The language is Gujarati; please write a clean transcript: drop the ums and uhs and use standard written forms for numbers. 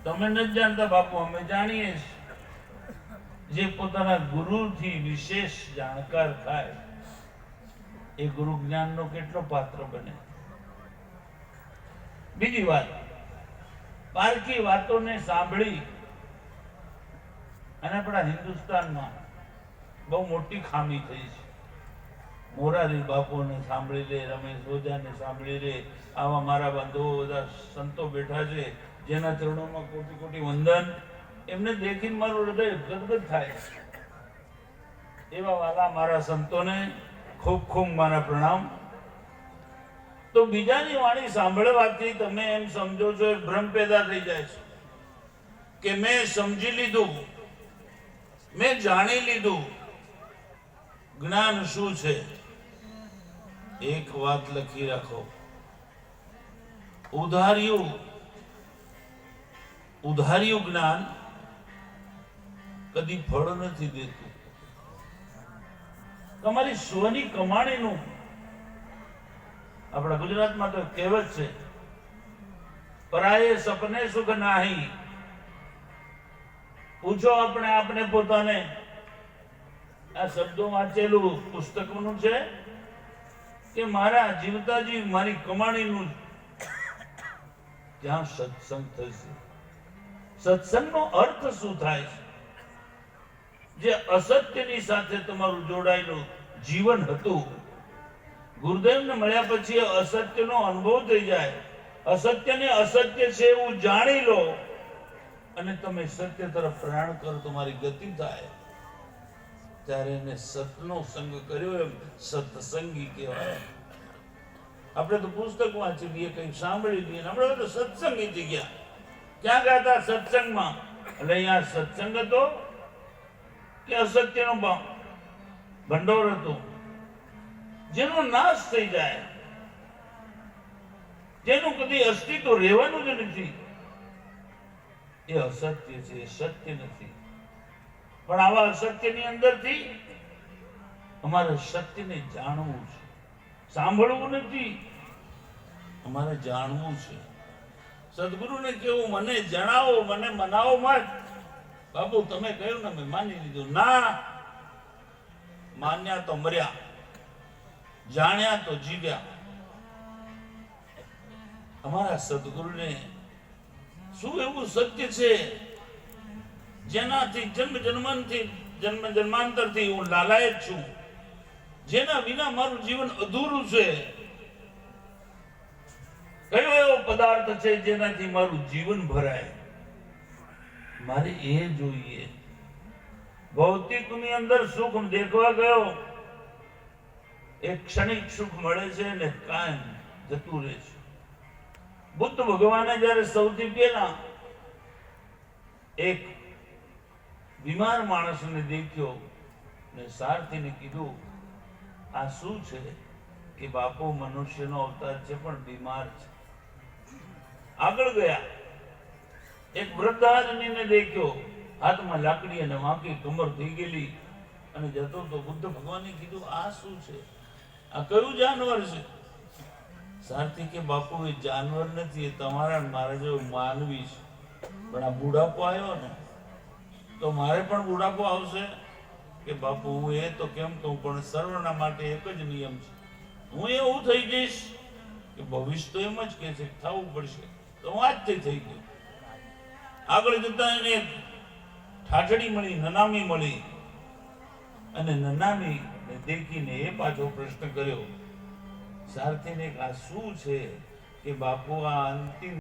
તમે નથી જાણતા બાપુ, અમે જાણીએ છીએ. જે પોતાના ગુરુથી વિશેષ જાણકાર થાય એ ગુરુ જ્ઞાનનો કેટલો પાત્ર બને. બીજી વાત, પારકી વાતોને સાંભળી અને આપણા હિન્દુસ્તાનમાં બહુ મોટી ખામી થઈ છે. મોરારી બાપુને સાંભળી લે, રમેશ ઓઝાને સાંભળી લે, આવા મારા બંધુઓ બધા સંતો બેઠા છે જેના ચરણોમાં કોટી કોટી વંદન. એમને દેખીને મારું હૃદય ગદગદ થાય. એવા વાલા મારા સંતોને ખૂબ ખૂબ મારા પ્રણામ. તો બીજાની વાણી સાંભળવાથી તમે એમ સમજો છો એક ભ્રમ પેદા થઈ જાય છે કે મેં સમજી લીધું, મેં જાણી લીધું જ્ઞાન શું છે. એક વાત લખી રાખો, ઉધાર્યું જ્ઞાન કદી ફળ નથી દેતું. તમારી સ્વની કમાણીનું, આપણા ગુજરાતમાં તો કહેવત છે, પરાયે સપને સુખ નાહી. પૂછો આપણે આપને પોતાને. આ શબ્દો વાંચેલું પુસ્તકનું છે કે મારા જીવતા જીવ મારી કમાણીનું ત્યાં સત્સંગ થશે. સત્સંગનો અર્થ શું થાય છે? જે અસત્યની સાથે તમારું જોડાયેલું જીવન હતું, ગુરુદેવને મળ્યા પછી અસત્યનો અનુભવ થઈ જાય, અસત્યને અસત્ય છે એવું જાણી લો અને તમે સત્ય તરફ પ્રયાણ કરો, તમારી ગતિ થાય. ત્યારે એને સતનો સંગ કર્યો એમ સત્સંગી કહેવાય. આપણે તો પુસ્તક વાંચી લઈએ, કંઈક સાંભળી લઈએ, આપણે તો સત્સંગી થઈ ગયા. ક્યાં ગયા હતા? સત્સંગમાં. એટલે અહીંયા સત્સંગ હતો કે અસત્યનો ભંડોળ હતો જેનો નાશ થઈ જાય, જેનું કદી અસ્તિત્વ રહેવાનું જ નથી. એ અસત્ય છે, સત્ય નથી. પણ આવા અસત્યની અંદરથી અમારે સત્યને જાણવું છે, સાંભળવું નથી, અમારે જાણવું છે. સદગુરુને કેવું, મને જણાવો, મને મનાવો મત. બાપુ તમે કહ્યું ને મેં માની લીધું. ના, માન્યા તો મર્યા, જાણ્યા તો જીવ્યા. અમારા સદગુરુને શું એવું સત્ય છે જેનાથી જન્મ જન્માંતરથી હું લાલાયત છું, જેના વિના મારું જીવન અધૂરું છે? કયો એવો પદાર્થ છે જેનાથી મારું જીવન ભરાય? મારે એ જોઈએ. ભૌતિકની અંદર સુખ દેખવા ગયો, એક ક્ષણિક સુખ મળે છે ને કાયમ જતું રહે છે. બુદ્ધ ભગવાને જયારે સૌથી પહેલા એક બીમાર માણસને દેખ્યો ને સારથીને કીધું, આ શું છે? કે બાપુ મનુષ્યનો અવતાર છે પણ બીમાર છે. આગળ ગયા, એક વૃદ્ધ આદમીને દેખ્યો, હાથમાં લાકડી અને વાંકી કમર થઈ ગયેલી અને જતો તો. બુદ્ધ ભગવાને કીધું, આ શું છે? આ કયું જાનવર છે? સારથી કે બાપુ એ જાનવર નથી, એ તમારા મારા જેવો માનવી છે. પણ આ બુઢાપો આવ્યો ને તો મારે પણ બુઢાપો આવશે. કે બાપુ હું એ તો કેમ કહું, પણ સર્વના માટે એક જ નિયમ છે. હું એવું થઈ જઈશ કે ભવિષ્ય તો એમ જ કે છે થવું પડશે, તો હું આજથી થઈ ગયો. આગળ જતા એને ઠાઠડી મળી, નનામી મળી, અને નનામી દેખીને એ પાછો પ્રશ્ન કર્યો સારથીને, આ શું છે? કે બાપુ આ અંતિમ